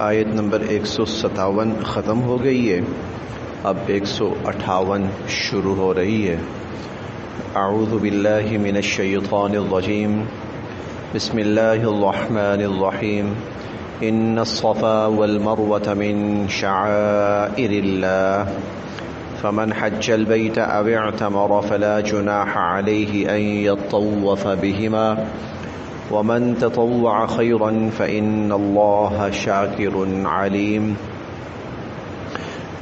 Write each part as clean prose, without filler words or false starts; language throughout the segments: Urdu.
آیت نمبر 157 ختم ہو گئی ہے، اب 158 شروع ہو رہی ہے۔ اعوذ باللہ من الشیطان الرجیم، بسم اللہ الرحمن الرحیم۔ ان الصفا والمروة من شعائر اللہ فمن حج البیت او اعتمر فلا جناح علیہ ان یطوف بہما ومن تطوع خیرا فإن اللہ شاکر علیم۔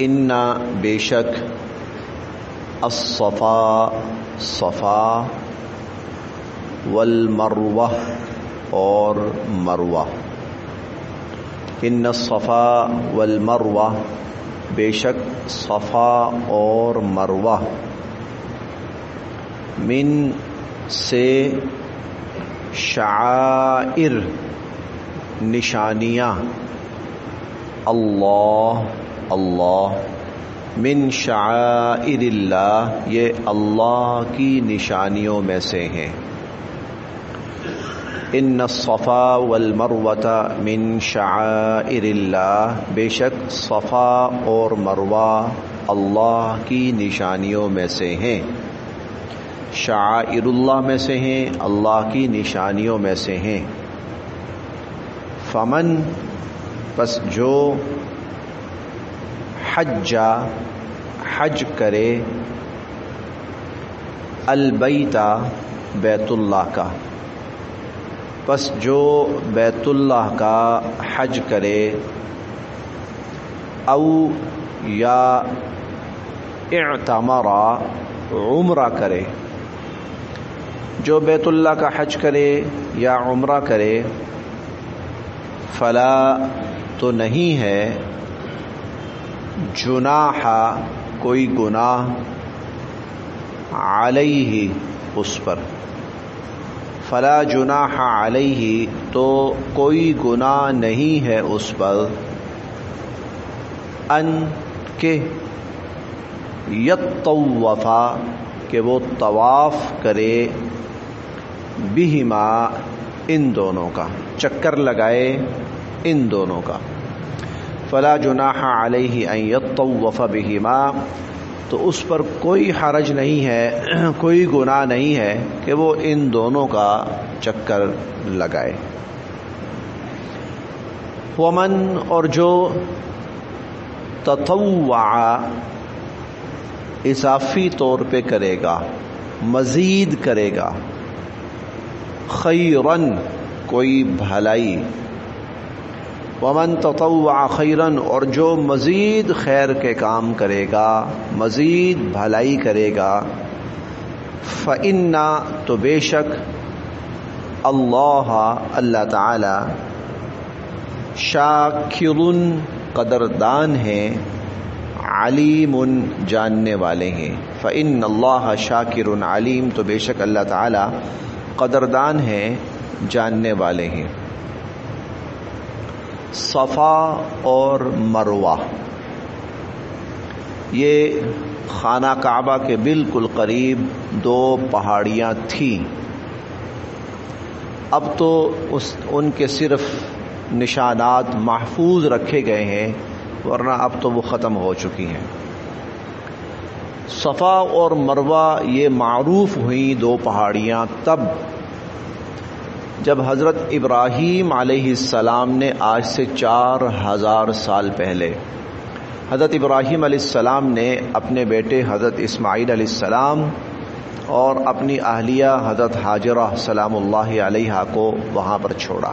ان بے شک الصفا صفا والمروہ اور مروہ، ان الصفا والمروہ بے شک صفا اور مروہ، من سے شعائر نشانیاں، اللہ من شعائر اللہ یہ اللہ کی نشانیوں میں سے ہیں۔ ان الصفا والمروة من شعائر اللہ بے شک صفا اور مروہ اللہ کی نشانیوں میں سے ہیں، شعائر اللہ میں سے ہیں، اللہ کی نشانیوں میں سے ہیں۔ فمن پس جو حج کرے، البیتا بیت اللہ کا، پس جو بیت اللہ کا حج کرے، او یا اعتمرا عمرہ کرے، جو بیت اللہ کا حج کرے یا عمرہ کرے، فلا تو نہیں ہے، جناح کوئی گناہ، علیہ اس پر، فلا جناح علیہ تو کوئی گناہ نہیں ہے اس پر، ان کہ یطوفا کہ وہ طواف کرے، بہما ان دونوں کا، چکر لگائے ان دونوں کا، فلا جناح علیہ ان یطوف بہما تو اس پر کوئی حرج نہیں ہے، کوئی گناہ نہیں ہے کہ وہ ان دونوں کا چکر لگائے۔ ومن اور جو تطوع اضافی طور پہ کرے گا، مزید کرے گا، خیرن کوئی بھلائی، ومن تطوع خیرن اور جو مزید خیر کے کام کرے گا، مزید بھلائی کرے گا، فإن تو بے شک اللہ تعالی شاکر قدردان ہیں، علیم جاننے والے ہیں، فإن اللہ شاکر علیم تو بے شک اللہ تعالی قدردان ہیں، جاننے والے ہیں۔ صفا اور مروہ یہ خانہ کعبہ کے بالکل قریب دو پہاڑیاں تھیں، اب تو ان کے صرف نشانات محفوظ رکھے گئے ہیں، ورنہ اب تو وہ ختم ہو چکی ہیں۔ صفا اور مروہ یہ معروف ہوئیں دو پہاڑیاں تب جب حضرت ابراہیم علیہ السلام نے آج سے 4000 سال پہلے حضرت ابراہیم علیہ السلام نے اپنے بیٹے حضرت اسماعیل علیہ السلام اور اپنی اہلیہ حضرت ہاجرہ سلام اللہ علیہا کو وہاں پر چھوڑا۔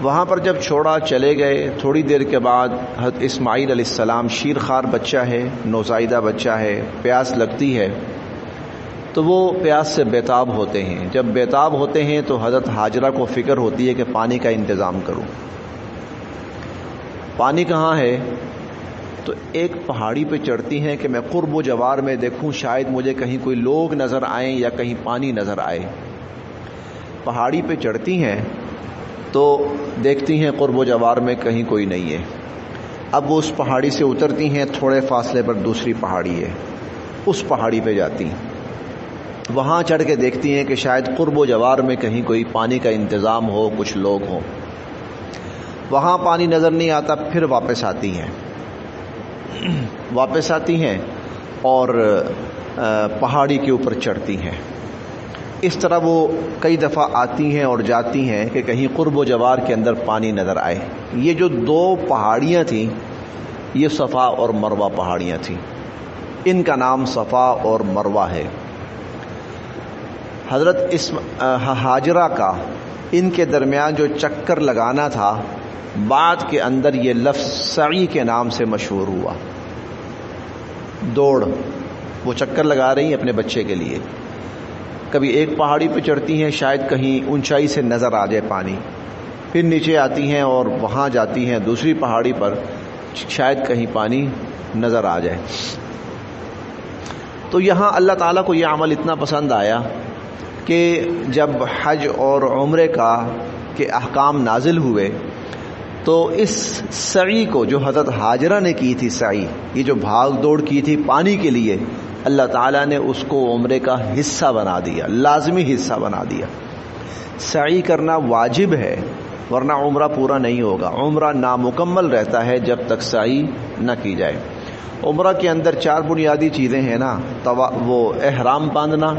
وہاں پر جب چھوڑا چلے گئے، تھوڑی دیر کے بعد حضرت اسماعیل علیہ السلام شیرخوار بچہ ہے، نوزائیدہ بچہ ہے، پیاس لگتی ہے تو وہ پیاس سے بیتاب ہوتے ہیں۔ جب بیتاب ہوتے ہیں تو حضرت ہاجرہ کو فکر ہوتی ہے کہ پانی کا انتظام کروں۔ پانی کہاں ہے؟ تو ایک پہاڑی پہ چڑھتی ہیں کہ میں قرب و جوار میں دیکھوں، شاید مجھے کہیں کوئی لوگ نظر آئیں یا کہیں پانی نظر آئے۔ پہاڑی پہ چڑھتی ہیں تو دیکھتی ہیں قرب و جوار میں کہیں کوئی نہیں ہے۔ اب وہ اس پہاڑی سے اترتی ہیں، تھوڑے فاصلے پر دوسری پہاڑی ہے، اس پہاڑی پہ جاتی ہیں۔ وہاں چڑھ کے دیکھتی ہیں کہ شاید قرب و جوار میں کہیں کوئی پانی کا انتظام ہو، کچھ لوگ ہوں. وہاں پانی نظر نہیں آتا، پھر واپس آتی ہیں اور پہاڑی کے اوپر چڑھتی ہیں. اس طرح وہ کئی دفعہ آتی ہیں اور جاتی ہیں کہ کہیں قرب و جوار کے اندر پانی نظر آئے. یہ جو 2 پہاڑیاں تھیں یہ صفا اور مروہ پہاڑیاں تھیں. ان کا نام صفا اور مروہ ہے. حضرت ہاجرہ کا ان کے درمیان جو چکر لگانا تھا بعد کے اندر یہ لفظ سعی کے نام سے مشہور ہوا. دوڑ، وہ چکر لگا رہی ہیں اپنے بچے کے لیے. کبھی ایک پہاڑی پہ چڑھتی ہیں، شاید کہیں اونچائی سے نظر آ جائے پانی، پھر نیچے آتی ہیں اور وہاں جاتی ہیں دوسری پہاڑی پر، شاید کہیں پانی نظر آ جائے. تو یہاں اللہ تعالیٰ کو یہ عمل اتنا پسند آیا کہ جب حج اور عمرے کے احکام نازل ہوئے تو اس سعی کو جو حضرت ہاجرہ نے کی تھی، سعی یہ جو بھاگ دوڑ کی تھی پانی کے لیے، اللہ تعالیٰ نے اس کو عمرے کا حصہ بنا دیا، لازمی حصہ بنا دیا. سعی کرنا واجب ہے ورنہ عمرہ پورا نہیں ہوگا. عمرہ نامکمل رہتا ہے جب تک سعی نہ کی جائے. عمرہ کے اندر 4 بنیادی چیزیں ہیں نا، وہ احرام باندھنا،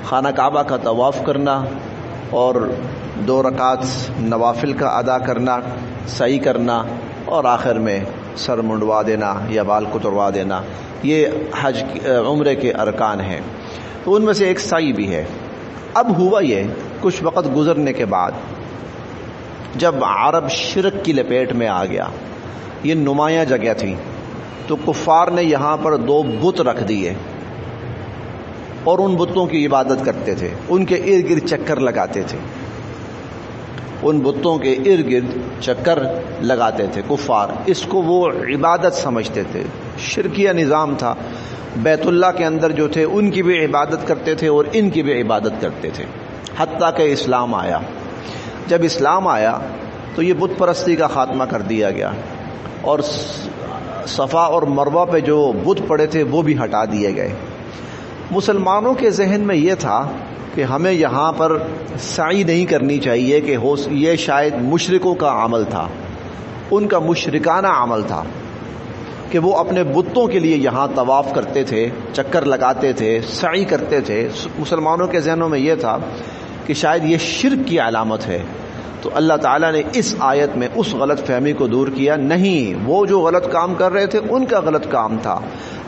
خانہ کعبہ کا طواف کرنا اور 2 رکعت نوافل کا ادا کرنا، سعی کرنا اور آخر میں سر منڈوا دینا یا بال کتروا دینا. یہ عمرے کے ارکان ہیں. تو ان میں سے ایک سعی بھی ہے. اب ہوا یہ کچھ وقت گزرنے کے بعد جب عرب شرک کی لپیٹ میں آ گیا، یہ نمایاں جگہ تھی، تو کفار نے یہاں پر 2 بت رکھ دیے اور ان بتوں کی عبادت کرتے تھے، ان کے ارد گرد چکر لگاتے تھے، ان بتوں کے ارد گرد چکر لگاتے تھے کفار. اس کو وہ عبادت سمجھتے تھے، شرکیہ نظام تھا. بیت اللہ کے اندر جو تھے ان کی بھی عبادت کرتے تھے اور ان کی بھی عبادت کرتے تھے، حتیٰ کہ اسلام آیا. جب اسلام آیا تو یہ بت پرستی کا خاتمہ کر دیا گیا اور صفا اور مروہ پہ جو بت پڑے تھے وہ بھی ہٹا دیے گئے. مسلمانوں کے ذہن میں یہ تھا کہ ہمیں یہاں پر سعی نہیں کرنی چاہیے، کہ یہ شاید مشرکوں کا عمل تھا، ان کا مشرکانہ عمل تھا کہ وہ اپنے بتوں کے لیے یہاں طواف کرتے تھے، چکر لگاتے تھے، سعی کرتے تھے. مسلمانوں کے ذہنوں میں یہ تھا کہ شاید یہ شرک کی علامت ہے. تو اللہ تعالیٰ نے اس آیت میں اس غلط فہمی کو دور کیا. نہیں، وہ جو غلط کام کر رہے تھے ان کا غلط کام تھا،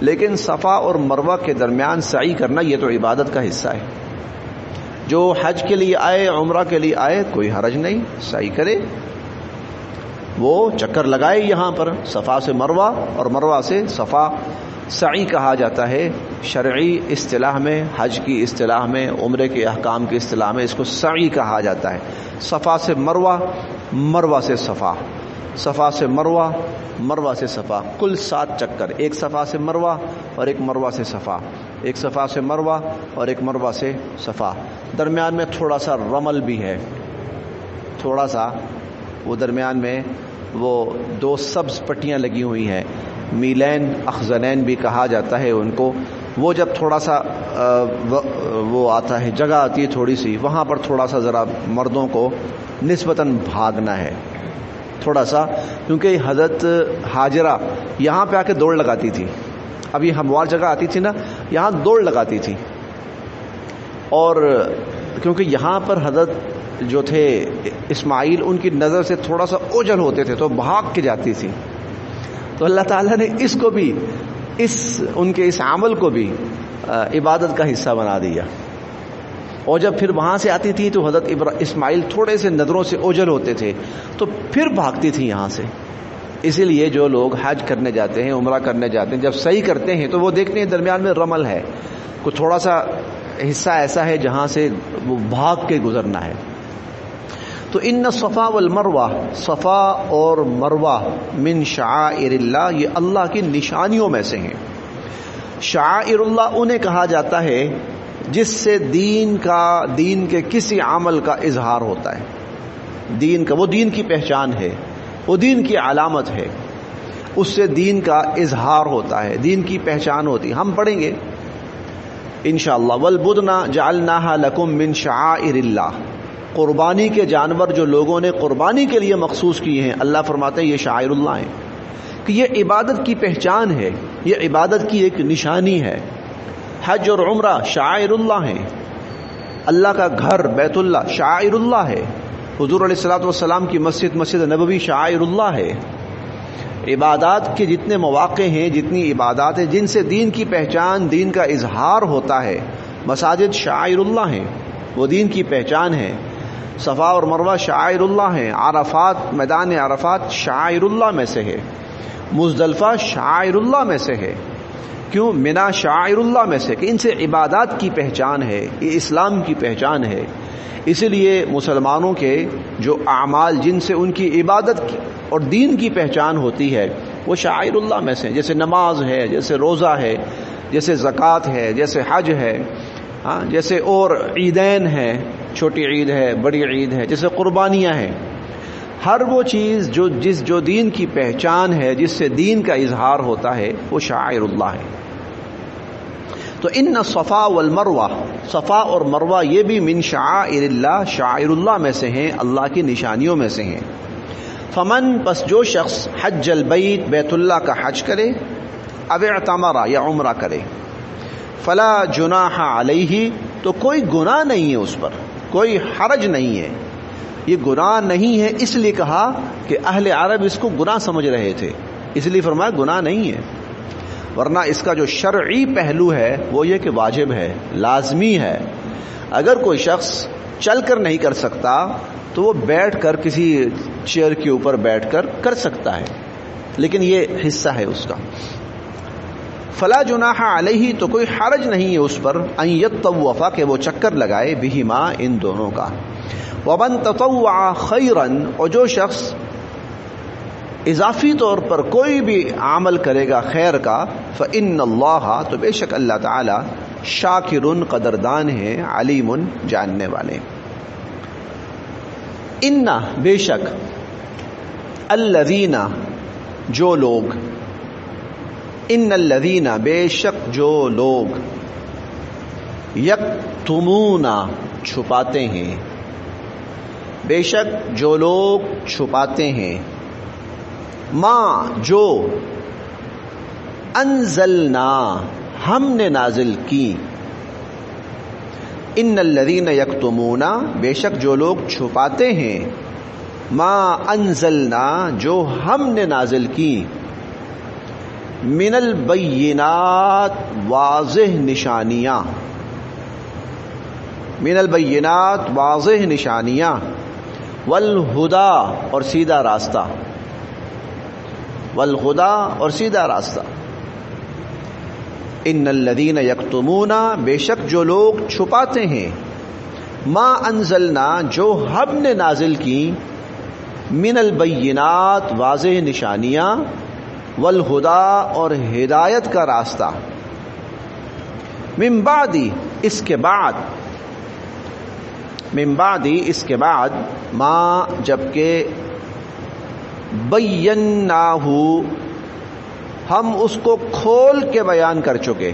لیکن صفا اور مروہ کے درمیان سعی کرنا یہ تو عبادت کا حصہ ہے. جو حج کے لیے آئے، عمرہ کے لیے آئے، کوئی حرج نہیں، سعی کرے، وہ چکر لگائے یہاں پر صفا سے مروہ اور مروہ سے صفا. سعی کہا جاتا ہے شرعی اصطلاح میں، حج کی اصطلاح میں، عمرے کے احکام کی اصطلاح میں اس کو سعی کہا جاتا ہے. صفا سے مروہ، مروہ سے صفا، صفا سے مروہ، مروہ سے صفا، کل 7 چکر. ایک صفا سے مروہ اور ایک مروہ سے صفا، ایک صفا سے مروہ اور ایک مروہ سے صفا. درمیان میں تھوڑا سا رمل بھی ہے، تھوڑا سا وہ درمیان میں وہ 2 سبز پٹیاں لگی ہوئی ہیں، میلین اخزنین بھی کہا جاتا ہے ان کو. وہ جب تھوڑا سا وہ آتا ہے، جگہ آتی ہے تھوڑی سی، وہاں پر تھوڑا سا ذرا مردوں کو نسبتاً بھاگنا ہے تھوڑا سا، کیونکہ حضرت ہاجرہ یہاں پہ آ کے دوڑ لگاتی تھی. اب یہ ہموار جگہ آتی تھی نا، یہاں دوڑ لگاتی تھی، اور کیونکہ یہاں پر حضرت جو تھے اسماعیل ان کی نظر سے تھوڑا سا اوجھل ہوتے تھے تو بھاگ کے جاتی تھی. تو اللہ تعالیٰ نے اس کو بھی، ان کے اس عمل کو بھی عبادت کا حصہ بنا دیا. اور جب پھر وہاں سے آتی تھی تو حضرت اسماعیل تھوڑے سے نظروں سے اوجھل ہوتے تھے تو پھر بھاگتی تھی یہاں سے. اسی لیے جو لوگ حج کرنے جاتے ہیں، عمرہ کرنے جاتے ہیں، جب صحیح کرتے ہیں تو وہ دیکھتے ہیں درمیان میں رمل ہے، کوئی تھوڑا سا حصہ ایسا ہے جہاں سے وہ بھاگ کے گزرنا ہے. تو ان صفا والمروہ، صفا اور مروہ من شعائر اللہ، یہ اللہ کی نشانیوں میں سے ہیں. شعائر اللہ انہیں کہا جاتا ہے جس سے دین کے کسی عمل کا اظہار ہوتا ہے. دین کا، وہ دین کی پہچان ہے، وہ دین کی علامت ہے، اس سے دین کا اظہار ہوتا ہے، دین کی پہچان ہوتی ہے. ہم پڑھیں گے انشاءاللہ والبدن جعلناها لکم من شعائر اللہ، قربانی کے جانور جو لوگوں نے قربانی کے لیے مخصوص کیے ہیں، اللہ فرماتے ہیں یہ شعائر اللہ ہیں، کہ یہ عبادت کی پہچان ہے، یہ عبادت کی ایک نشانی ہے۔ حج اور عمرہ شعائر اللہ ہیں، اللہ کا گھر بیت اللہ شعائر اللہ ہے، حضور علیہ الصلوۃ والسلام کی مسجد مسجد نبوی شعائر اللہ ہے۔ عبادات کے جتنے مواقع ہیں، جتنی عبادات ہیں جن سے دین کی پہچان، دین کا اظہار ہوتا ہے، مساجد شعائر اللہ ہیں، وہ دین کی پہچان ہے۔ صفا اور مروہ شعائر اللہ ہیں، عرفات، میدان عرفات شعائر اللہ میں سے ہے، مزدلفہ شعائر اللہ میں سے ہے، کیوں؟ منا شعائر اللہ میں سے، کہ ان سے عبادات کی پہچان ہے، یہ اسلام کی پہچان ہے۔ اسی لیے مسلمانوں کے جو اعمال جن سے ان کی عبادت کی اور دین کی پہچان ہوتی ہے وہ شعائر اللہ میں سے، جیسے نماز ہے، جیسے روزہ ہے، جیسے زکوٰۃ ہے، جیسے حج ہے، جیسے اور عیدین ہیں، چھوٹی عید ہے، بڑی عید ہے، جیسے قربانیاں ہیں۔ ہر وہ چیز جو دین کی پہچان ہے، جس سے دین کا اظہار ہوتا ہے، وہ شعائر اللہ ہے۔ تو ان الصفا والمروہ، صفا اور مروہ یہ بھی من شعائر اللہ، شعائر اللہ میں سے ہیں، اللہ کی نشانیوں میں سے ہیں۔ فمن، پس جو شخص حج البیت، بیت اللہ کا حج کرے، او اعتمر یا عمرہ کرے، فلا جناح علیہ، تو کوئی گناہ نہیں ہے اس پر، کوئی حرج نہیں ہے۔ یہ گناہ نہیں ہے اس لیے کہا کہ اہل عرب اس کو گناہ سمجھ رہے تھے، اس لیے فرمایا گناہ نہیں ہے، ورنہ اس کا جو شرعی پہلو ہے وہ یہ کہ واجب ہے، لازمی ہے۔ اگر کوئی شخص چل کر نہیں کر سکتا تو وہ بیٹھ کر کسی چیئر کے اوپر بیٹھ کر کر سکتا ہے، لیکن یہ حصہ ہے اس کا۔ فلا جناح علیہ، تو کوئی حرج نہیں ہے اس پر، ان یطوف، کہ وہ چکر لگائے، بہما، ان دونوں کا۔ ومن تطوع خیرا، اور جو شخص اضافی طور پر کوئی بھی عمل کرے گا خیر کا، فإن اللہ، تو بے شک اللہ تعالی، شاکر، قدردان ہے، علیم، جاننے والے۔ ان، بے شک، الذین، جو لوگ، ان الذین، بے شک جو لوگ، یکتمون، چھپاتے ہیں، بے شک جو لوگ چھپاتے ہیں، ما، جو، انزلنا، ہم نے نازل کی، ان الذین یکتمون، بے شک جو لوگ چھپاتے ہیں، ما انزلنا، جو ہم نے نازل کی، من البینات، واضح نشانیاں، من البینات، واضح نشانیاں، والہدا، اور سیدھا راستہ، والہدا، اور سیدھا راستہ۔ ان الذین یکتمون، بے شک جو لوگ چھپاتے ہیں، ما انزلنا، جو ہم نے نازل کی، من البینات، واضح نشانیاں، والہدا، اور ہدایت کا راستہ، من بعد، اس کے بعد، من بعد، اس کے بعد، ما، جبکہ، بیناہ، ہم اس کو کھول کے بیان کر چکے،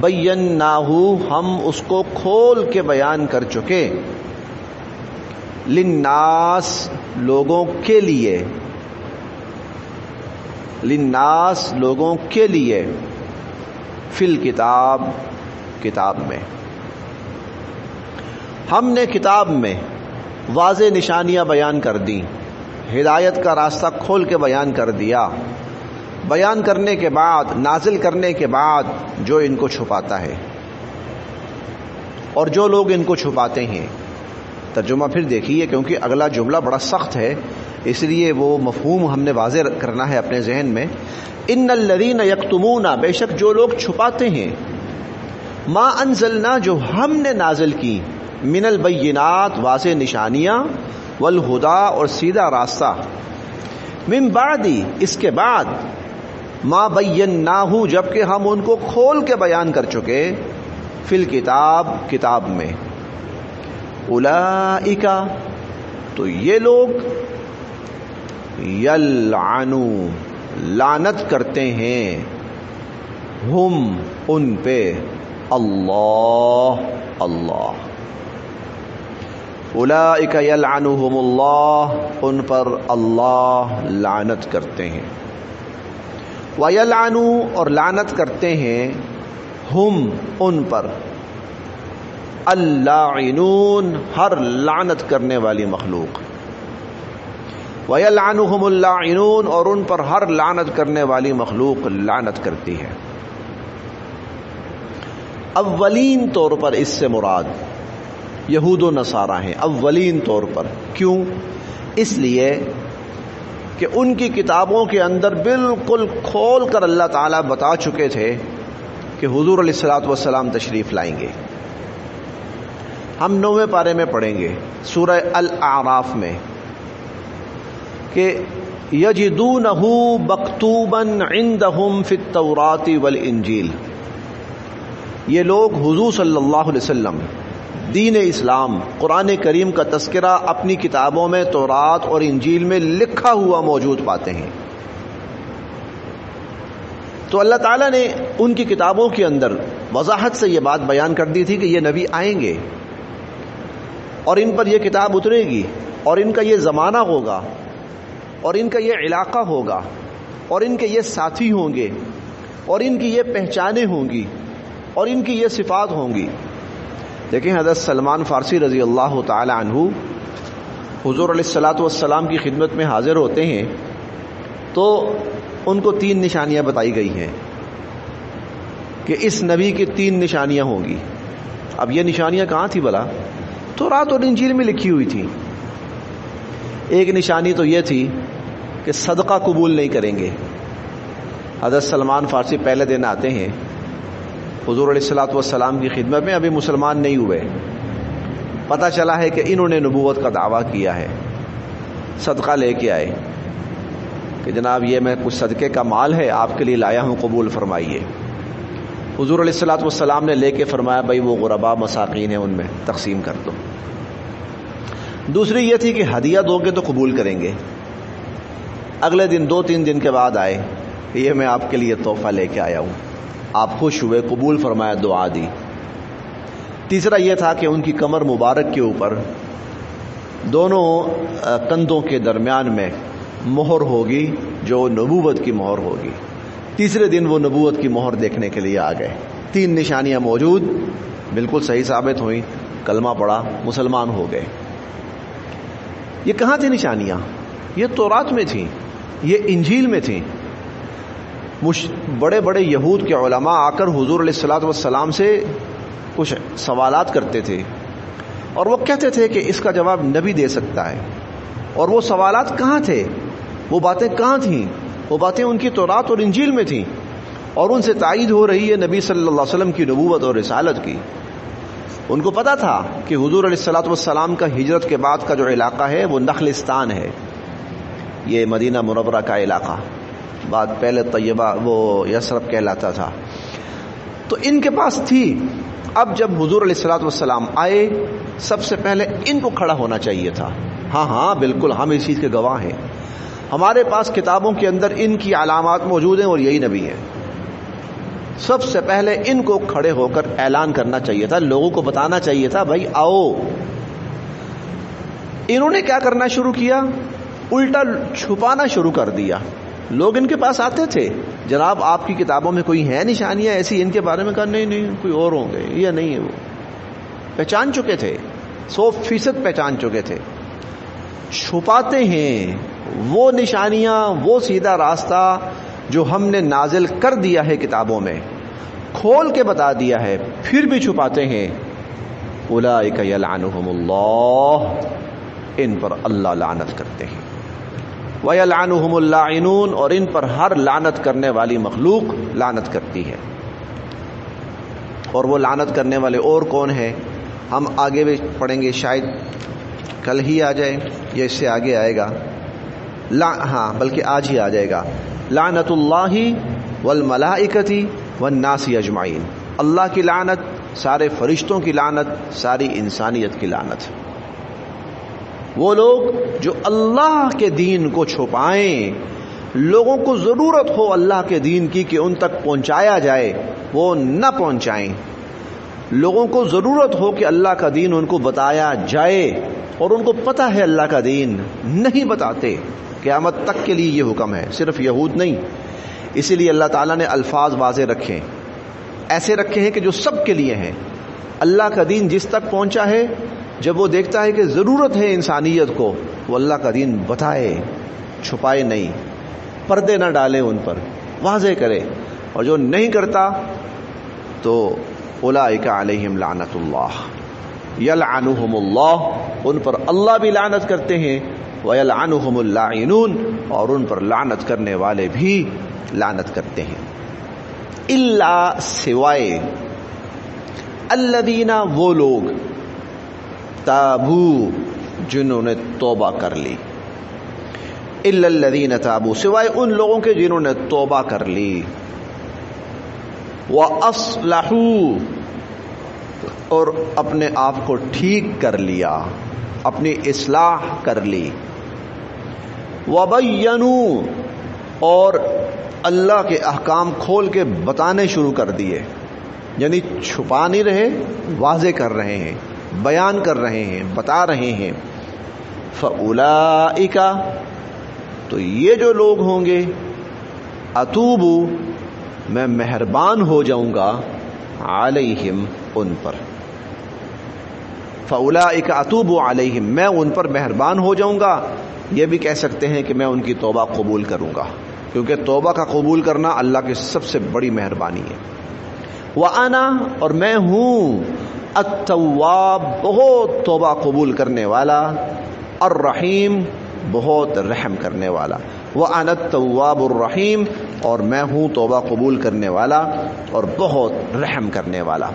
بیناہ، ہم اس کو کھول کے بیان کر چکے، للناس، لوگوں کے لیے، للناس، لوگوں کے لیے، فی الکتاب، کتاب میں، ہم نے کتاب میں واضح نشانیاں بیان کر دی، ہدایت کا راستہ کھول کے بیان کر دیا۔ بیان کرنے کے بعد، نازل کرنے کے بعد، جو ان کو چھپاتا ہے اور جو لوگ ان کو چھپاتے ہیں۔ ترجمہ پھر دیکھیے، کیونکہ اگلا جملہ بڑا سخت ہے، اس لیے وہ مفہوم ہم نے واضح کرنا ہے اپنے ذہن میں۔ ان الذین یکتمون، بے شک جو لوگ چھپاتے ہیں، ما انزلنا، جو ہم نے نازل کی، من البینات، واضح نشانیاں، والہدا، اور سیدھا راستہ، من بعد، اس کے بعد، ما بیناہ، جبکہ ہم ان کو کھول کے بیان کر چکے، فی الکتاب، کتاب میں۔ اولئک، تو یہ لوگ، یلعنون، لعنت کرتے ہیں، ہم ان پہ، اللہ اللہ، اولئک یلعنہم اللہ ان پر اللہ لعنت کرتے ہیں، ویلعنو اور لعنت کرتے ہیں، ہم ان پر، اللاعنون ہر لعنت کرنے والی مخلوق، ویلعنہم اللاعنون اور ان پر ہر لعنت کرنے والی مخلوق لعنت کرتی ہے۔ اولین طور پر اس سے مراد یہود و نصارہ ہیں، اولین طور پر۔ کیوں؟ اس لیے کہ ان کی کتابوں کے اندر بالکل کھول کر اللہ تعالیٰ بتا چکے تھے کہ حضور علیہ الصلوۃ والسلام تشریف لائیں گے۔ ہم 9ویں پارے میں پڑھیں گے سورہ الاعراف میں کہ یجدونہ مکتوبا عندہم فی التوراۃ والانجیل، یہ لوگ حضور صلی اللہ علیہ وسلم، دین اسلام، قرآن کریم کا تذکرہ اپنی کتابوں میں تورات اور انجیل میں لکھا ہوا موجود پاتے ہیں۔ تو اللہ تعالیٰ نے ان کی کتابوں کے اندر وضاحت سے یہ بات بیان کر دی تھی کہ یہ نبی آئیں گے اور ان پر یہ کتاب اترے گی اور ان کا یہ زمانہ ہوگا اور ان کا یہ علاقہ ہوگا اور ان کے یہ ساتھی ہوں گے اور ان کی یہ پہچانیں ہوں گی اور ان کی یہ صفات ہوں گی۔ دیکھیں حضرت سلمان فارسی رضی اللہ تعالی عنہ حضور علیہ الصلوۃ والسلام کی خدمت میں حاضر ہوتے ہیں تو ان کو 3 نشانیاں بتائی گئی ہیں کہ اس نبی کی 3 نشانیاں ہوں گی۔ اب یہ نشانیاں کہاں تھی بھلا؟ تورات اور انجیل میں لکھی ہوئی تھی۔ ایک نشانی تو یہ تھی کہ صدقہ قبول نہیں کریں گے۔ حضرت سلمان فارسی پہلے دن آتے ہیں حضور علیہ الصلوۃ والسلام کی خدمت میں، ابھی مسلمان نہیں ہوئے، پتہ چلا ہے کہ انہوں نے نبوت کا دعویٰ کیا ہے، صدقہ لے کے آئے کہ جناب یہ میں کچھ صدقے کا مال ہے آپ کے لیے لایا ہوں، قبول فرمائیے۔ حضور علیہ الصلوۃ والسلام نے لے کے فرمایا بھائی وہ غربا مساکین ہیں ان میں تقسیم کر دو۔ دوسری یہ تھی کہ ہدیہ دو گے تو قبول کریں گے۔ اگلے دن 2-3 دن کے بعد آئے، یہ میں آپ کے لیے تحفہ لے کے آیا ہوں، آپ خوش ہوئے، قبول فرمایا، دعا دی۔ تیسرا یہ تھا کہ ان کی کمر مبارک کے اوپر دونوں کندھوں کے درمیان میں مہر ہوگی جو نبوت کی مہر ہوگی۔ تیسرے دن وہ نبوت کی مہر دیکھنے کے لیے آ گئے۔ 3 نشانیاں موجود، بالکل صحیح ثابت ہوئیں، کلمہ پڑھا، مسلمان ہو گئے۔ یہ کہاں تھی نشانیاں؟ یہ تورات میں تھیں، یہ انجیل میں تھیں۔ بڑے بڑے یہود کے علماء آ کر حضور علیہ الصلوۃ والسلام سے کچھ سوالات کرتے تھے اور وہ کہتے تھے کہ اس کا جواب نبی دے سکتا ہے۔ اور وہ سوالات کہاں تھے؟ وہ باتیں کہاں تھیں؟ وہ باتیں ان کی تورات اور انجیل میں تھیں، اور ان سے تائید ہو رہی ہے نبی صلی اللہ علیہ وسلم کی نبوت اور رسالت کی۔ ان کو پتا تھا کہ حضور علیہ الصلوۃ والسلام کا ہجرت کے بعد کا جو علاقہ ہے وہ نخلستان ہے، یہ مدینہ منورہ کا علاقہ، بعد پہلے طیبہ وہ یثرب کہلاتا تھا۔ تو ان کے پاس تھی۔ اب جب حضور علیہ الصلوۃ والسلام آئے، سب سے پہلے ان کو کھڑا ہونا چاہیے تھا۔ ہاں بالکل، ہم اس چیز کے گواہ ہیں، ہمارے پاس کتابوں کے اندر ان کی علامات موجود ہیں اور یہی نبی ہیں۔ سب سے پہلے ان کو کھڑے ہو کر اعلان کرنا چاہیے تھا، لوگوں کو بتانا چاہیے تھا بھائی آؤ۔ انہوں نے کیا کرنا شروع کیا؟ الٹا چھپانا شروع کر دیا۔ لوگ ان کے پاس آتے تھے، جناب آپ کی کتابوں میں کوئی ہیں نشانیاں ایسی؟ ان کے بارے میں کہا نہیں کوئی اور ہوں گے، یہ نہیں ہے۔ وہ پہچان چکے تھے، 100% پہچان چکے تھے۔ چھپاتے ہیں وہ نشانیاں، وہ سیدھا راستہ جو ہم نے نازل کر دیا ہے کتابوں میں، کھول کے بتا دیا ہے، پھر بھی چھپاتے ہیں۔ اولئک یلعنہم اللہ، ان پر اللہ لعنت کرتے ہیں۔ وَيَلْعَنُهُمُ اللَّاعِنُونَ، اور ان پر ہر لعنت کرنے والی مخلوق لعنت کرتی ہے۔ اور وہ لعنت کرنے والے اور کون ہیں؟ ہم آگے بھی پڑھیں گے، شاید کل ہی آ جائے یا اس سے آگے آئے گا، ہاں بلکہ آج ہی آ جائے گا۔ لعنت اللہ والملائکۃ والناس اجمعین، اللہ کی لعنت، سارے فرشتوں کی لعنت، ساری انسانیت کی لعنت۔ وہ لوگ جو اللہ کے دین کو چھپائیں، لوگوں کو ضرورت ہو اللہ کے دین کی کہ ان تک پہنچایا جائے وہ نہ پہنچائیں، لوگوں کو ضرورت ہو کہ اللہ کا دین ان کو بتایا جائے اور ان کو پتہ ہے اللہ کا دین نہیں بتاتے، قیامت تک کے لیے یہ حکم ہے، صرف یہود نہیں۔ اسی لیے اللہ تعالیٰ نے الفاظ واضح رکھے، ایسے رکھے ہیں کہ جو سب کے لیے ہیں۔ اللہ کا دین جس تک پہنچا ہے، جب وہ دیکھتا ہے کہ ضرورت ہے انسانیت کو، وہ اللہ کا دین بتائے، چھپائے نہیں، پردے نہ ڈالے، ان پر واضح کرے۔ اور جو نہیں کرتا تو اولئک علیہم لعنت اللہ، یلعنہم اللہ، ان پر اللہ بھی لعنت کرتے ہیں، ویلعنہم اللاعنون، اور ان پر لعنت کرنے والے بھی لعنت کرتے ہیں۔ الا، سوائے، الذین، وہ لوگ، تابو، جنہوں نے توبہ کر لی، الا الذین تابو، سوائے ان لوگوں کے جنہوں نے توبہ کر لی، وَأَصْلَحُوا، اور اپنے آپ کو ٹھیک کر لیا، اپنی اصلاح کر لی، وَبَيَّنُوا، اور اللہ کے احکام کھول کے بتانے شروع کر دیے، یعنی چھپا نہیں رہے، واضح کر رہے ہیں، بیان کر رہے ہیں، بتا رہے ہیں۔ فَأُولَئِكَ، تو یہ جو لوگ ہوں گے، اتوبو، میں مہربان ہو جاؤں گا، علیہم، ان پر، فَأُولَئِكَ اتوب علیہم، میں ان پر مہربان ہو جاؤں گا۔ یہ بھی کہہ سکتے ہیں کہ میں ان کی توبہ قبول کروں گا، کیونکہ توبہ کا قبول کرنا اللہ کی سب سے بڑی مہربانی ہے۔ وَأَنَا، اور میں ہوں، التواب، بہت توبہ قبول کرنے والا، الرحیم، بہت رحم کرنے والا۔ وَأَنَا التَّوَّابُ الرَّحِيمُ، اور میں ہوں توبہ قبول کرنے والا اور بہت رحم کرنے والا۔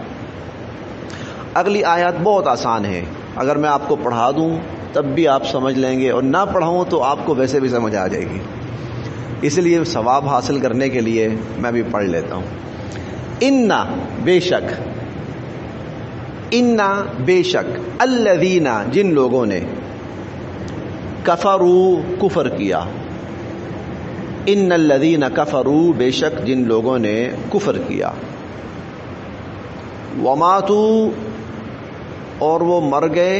اگلی آیات بہت آسان ہے، اگر میں آپ کو پڑھا دوں تب بھی آپ سمجھ لیں گے، اور نہ پڑھاؤں تو آپ کو ویسے بھی سمجھ آ جائے گی، اس لیے ثواب حاصل کرنے کے لیے میں بھی پڑھ لیتا ہوں۔ اِنَّا، بے شک، اِنَّا، بے شک، الذین، جن لوگوں نے، کفروا، کفر کیا، ان الذین کفروا، بے شک جن لوگوں نے کفر کیا، وماتوا، اور وہ مر گئے،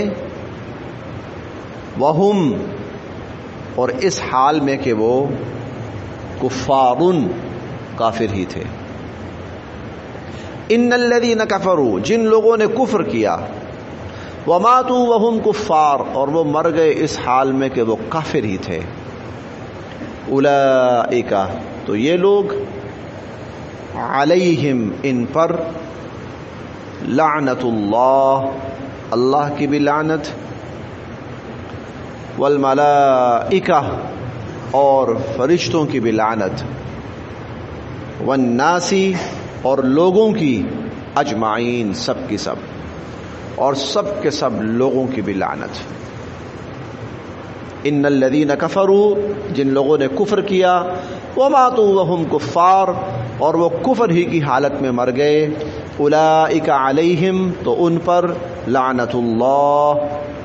وہم، اور اس حال میں کہ وہ کفارن، کافر ہی تھے۔ ان الذین کفروا، جن لوگوں نے کفر کیا، وماتوا وہم کفار، اور وہ مر گئے اس حال میں کہ وہ کافر ہی تھے، اولئک، تو یہ لوگ، علیہم، ان پر، لعنت اللہ، اللہ کی بھی لعنت، والملائکہ، اور فرشتوں کی بھی لعنت، والناس، اور لوگوں کی، اجمعین، سب کی سب، اور سب کے سب لوگوں کی بھی لعنت۔ ان الذین کفروا، جن لوگوں نے کفر کیا، وماتوا وہم کفار، اور وہ کفر ہی کی حالت میں مر گئے، اولئک علیہم، تو ان پر، لعنت اللہ،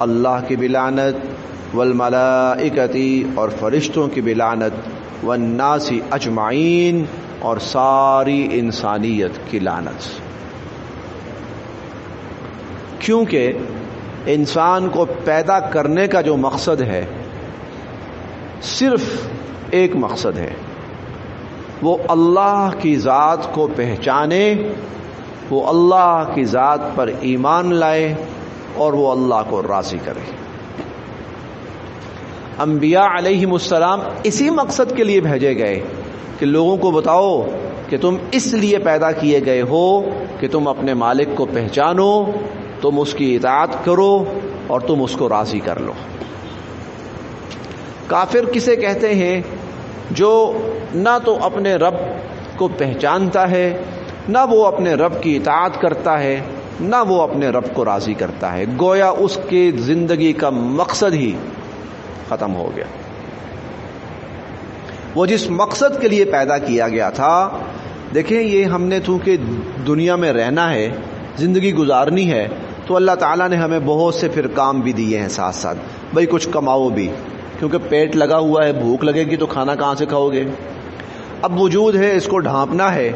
اللہ کی بھی لعنت، والملائکۃ، اور فرشتوں کی بھی لعنت، والناس اجمعین، اور ساری انسانیت کی لعنت۔ کیونکہ انسان کو پیدا کرنے کا جو مقصد ہے، صرف ایک مقصد ہے، وہ اللہ کی ذات کو پہچانے، وہ اللہ کی ذات پر ایمان لائے، اور وہ اللہ کو راضی کرے۔ انبیاء علیہم السلام اسی مقصد کے لیے بھیجے گئے کہ لوگوں کو بتاؤ کہ تم اس لیے پیدا کیے گئے ہو کہ تم اپنے مالک کو پہچانو، تم اس کی اطاعت کرو، اور تم اس کو راضی کر لو۔ کافر کسے کہتے ہیں؟ جو نہ تو اپنے رب کو پہچانتا ہے، نہ وہ اپنے رب کی اطاعت کرتا ہے، نہ وہ اپنے رب کو راضی کرتا ہے، گویا اس کی زندگی کا مقصد ہی ختم ہو گیا۔ وہ جس مقصد کے لیے پیدا کیا گیا تھا، دیکھیں یہ ہم نے چونکہ دنیا میں رہنا ہے، زندگی گزارنی ہے، تو اللہ تعالیٰ نے ہمیں بہت سے پھر کام بھی دیے ہیں ساتھ ساتھ، بھئی کچھ کماؤ بھی، کیونکہ پیٹ لگا ہوا ہے، بھوک لگے گی تو کھانا کہاں سے کھاؤ گے؟ اب وجود ہے، اس کو ڈھانپنا ہے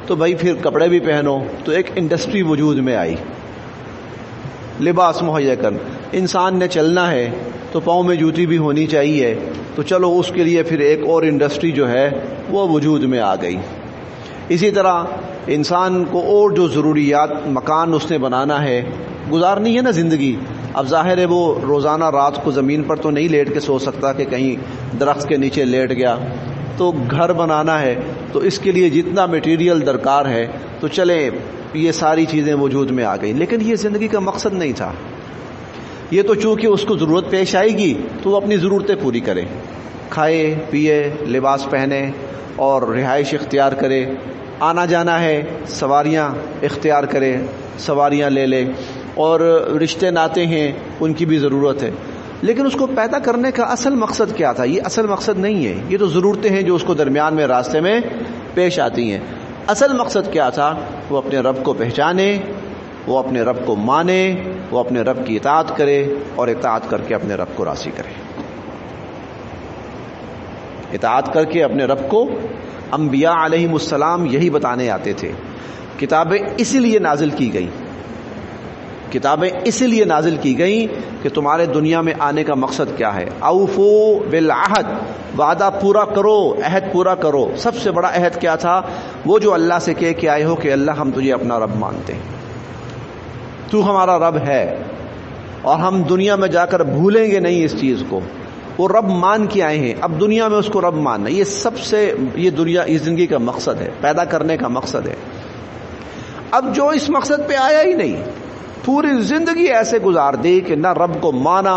تو بھائی پھر کپڑے بھی پہنو، تو ایک انڈسٹری وجود میں آئی، لباس مہیا کر. انسان نے چلنا ہے تو پاؤں میں جوتی بھی ہونی چاہیے، تو چلو اس کے لیے پھر ایک اور انڈسٹری جو ہے وہ وجود میں آ گئی. اسی طرح انسان کو اور جو ضروریات، مکان اس نے بنانا ہے، گزارنی ہے نا زندگی. اب ظاہر ہے وہ روزانہ رات کو زمین پر تو نہیں لیٹ کے سو سکتا کہ کہیں درخت کے نیچے لیٹ گیا، تو گھر بنانا ہے تو اس کے لیے جتنا میٹیریل درکار ہے تو چلے یہ ساری چیزیں وجود میں آ گئی. لیکن یہ زندگی کا مقصد نہیں تھا. یہ تو چونکہ اس کو ضرورت پیش آئے گی تو وہ اپنی ضرورتیں پوری کرے، کھائے پیے، لباس پہنے اور رہائش اختیار کرے. آنا جانا ہے، سواریاں اختیار کرے، سواریاں لے لے، اور رشتے ناتے ہیں ان کی بھی ضرورت ہے. لیکن اس کو پیدا کرنے کا اصل مقصد کیا تھا؟ یہ اصل مقصد نہیں ہے. یہ تو ضرورتیں ہیں جو اس کو درمیان میں راستے میں پیش آتی ہیں. اصل مقصد کیا تھا؟ وہ اپنے رب کو پہچانے، وہ اپنے رب کو مانے، وہ اپنے رب کی اطاعت کرے اور اطاعت کر کے اپنے رب کو راضی کرے. اطاعت کر کے اپنے رب کو. انبیاء علیہم السلام یہی بتانے آتے تھے. کتابیں اسی لیے نازل کی گئی، کتابیں اسی لیے نازل کی گئیں کہ تمہارے دنیا میں آنے کا مقصد کیا ہے. اوفو بالعہد، وعدہ پورا کرو، عہد پورا کرو. سب سے بڑا عہد کیا تھا؟ وہ جو اللہ سے کہہ کے آئے ہو کہ اللہ ہم تجھے اپنا رب مانتے ہیں، تو ہمارا رب ہے، اور ہم دنیا میں جا کر بھولیں گے نہیں اس چیز کو. وہ رب مان کے آئے ہیں، اب دنیا میں اس کو رب ماننا. یہ سب سے، یہ دنیا، یہ زندگی کا مقصد ہے، پیدا کرنے کا مقصد ہے. اب جو اس مقصد پہ آیا ہی نہیں، پوری زندگی ایسے گزار دی کہ نہ رب کو مانا،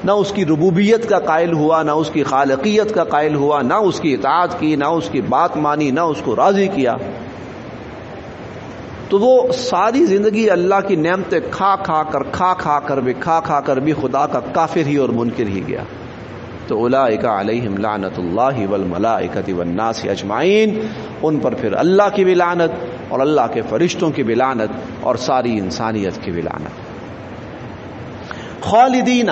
نہ اس کی ربوبیت کا قائل ہوا، نہ اس کی خالقیت کا قائل ہوا، نہ اس کی اطاعت کی، نہ اس کی بات مانی، نہ اس کو راضی کیا. تو وہ ساری زندگی اللہ کی نعمتیں کھا کھا کر بھی خدا کا کافر ہی اور منکر ہی گیا. تو اولئک علیہم لعنت اللہ والملائکۃ والناس اجمعین، ان پر پھر اللہ کی بھی لعنت اور اللہ کے فرشتوں کی بھی لعنت اور ساری انسانیت کی بھی لعنت. خالدین،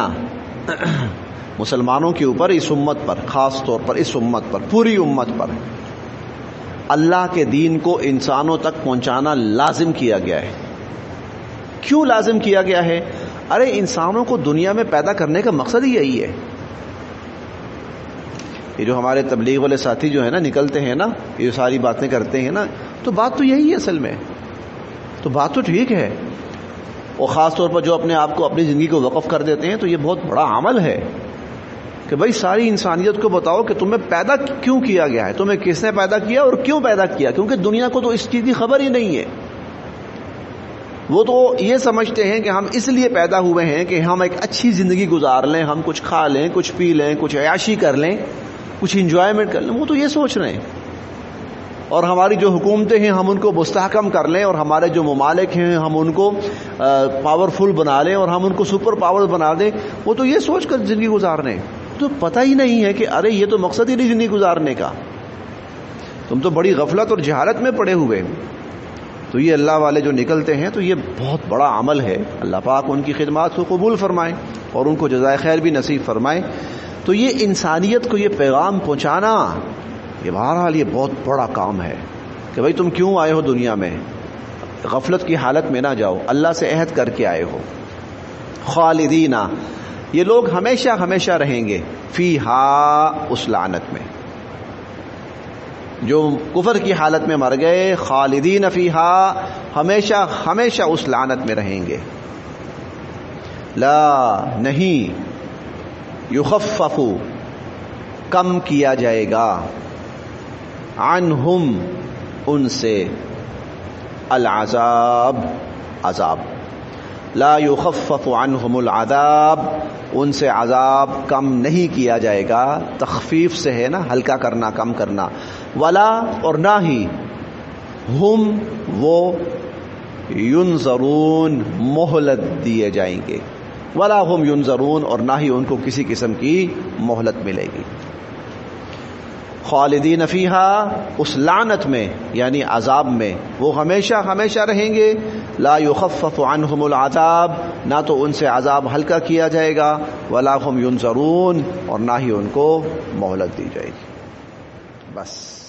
مسلمانوں کے اوپر، اس امت پر، خاص طور پر اس امت پر، پوری امت پر اللہ کے دین کو انسانوں تک پہنچانا لازم کیا گیا ہے. کیوں لازم کیا گیا ہے؟ ارے انسانوں کو دنیا میں پیدا کرنے کا مقصد ہی یہی ہے. یہ جو ہمارے تبلیغ والے ساتھی جو ہے نا، نکلتے ہیں نا، یہ ساری باتیں کرتے ہیں نا، تو بات تو یہی ہے اصل میں. تو بات تو ٹھیک ہے، اور خاص طور پر جو اپنے آپ کو، اپنی زندگی کو وقف کر دیتے ہیں، تو یہ بہت بڑا عمل ہے کہ بھائی ساری انسانیت کو بتاؤ کہ تمہیں پیدا کیوں کیا گیا ہے، تمہیں کس نے پیدا کیا اور کیوں پیدا کیا. کیونکہ دنیا کو تو اس چیز کی خبر ہی نہیں ہے. وہ تو یہ سمجھتے ہیں کہ ہم اس لیے پیدا ہوئے ہیں کہ ہم ایک اچھی زندگی گزار لیں، ہم کچھ کھا لیں، کچھ پی لیں، کچھ عیاشی کر لیں، کچھ انجوائمنٹ کر لیں. وہ تو یہ سوچ رہے ہیں. اور ہماری جو حکومتیں ہیں ہم ان کو مستحکم کر لیں، اور ہمارے جو ممالک ہیں ہم ان کو پاورفل بنا لیں، اور ہم ان کو سپر پاور بنا دیں. وہ تو یہ سوچ کر زندگی گزار رہے ہیں. تو پتہ ہی نہیں ہے کہ ارے یہ تو مقصد ہی نہیں زندگی گزارنے کا. تم تو بڑی غفلت اور جہالت میں پڑے ہوئے. تو یہ اللہ والے جو نکلتے ہیں تو یہ بہت بڑا عمل ہے. اللہ پاک ان کی خدمات کو قبول فرمائے اور ان کو جزائے خیر بھی نصیب فرمائے. تو یہ انسانیت کو یہ پیغام پہنچانا، یہ بہرحال یہ بہت بڑا کام ہے کہ بھائی تم کیوں آئے ہو دنیا میں، غفلت کی حالت میں نہ جاؤ، اللہ سے عہد کر کے آئے ہو. خالدین، یہ لوگ ہمیشہ ہمیشہ رہیں گے. فیہا، اس لعنت میں. جو کفر کی حالت میں مر گئے، خالدین فیہا، ہمیشہ ہمیشہ اس لعنت میں رہیں گے. لا، نہیں، یخفف، کم کیا جائے گا، عنہم، ان سے، العذاب، عذاب. لا یخفف عنہم العذاب، ان سے عذاب کم نہیں کیا جائے گا. تخفیف سے ہے نا، ہلکا کرنا، کم کرنا. ولا، اور نہ ہی، ہم، وہ، ینظرون، مہلت دیے جائیں گے. ولا ہم ینظرون، اور نہ ہی ان کو کسی قسم کی مہلت ملے گی. خالدین فیہا، اس لعنت میں یعنی عذاب میں وہ ہمیشہ ہمیشہ رہیں گے. لا یخفف عنہم العذاب، نہ تو ان سے عذاب ہلکا کیا جائے گا، ولا ہم ینظرون، اور نہ ہی ان کو مہلت دی جائے گی. بس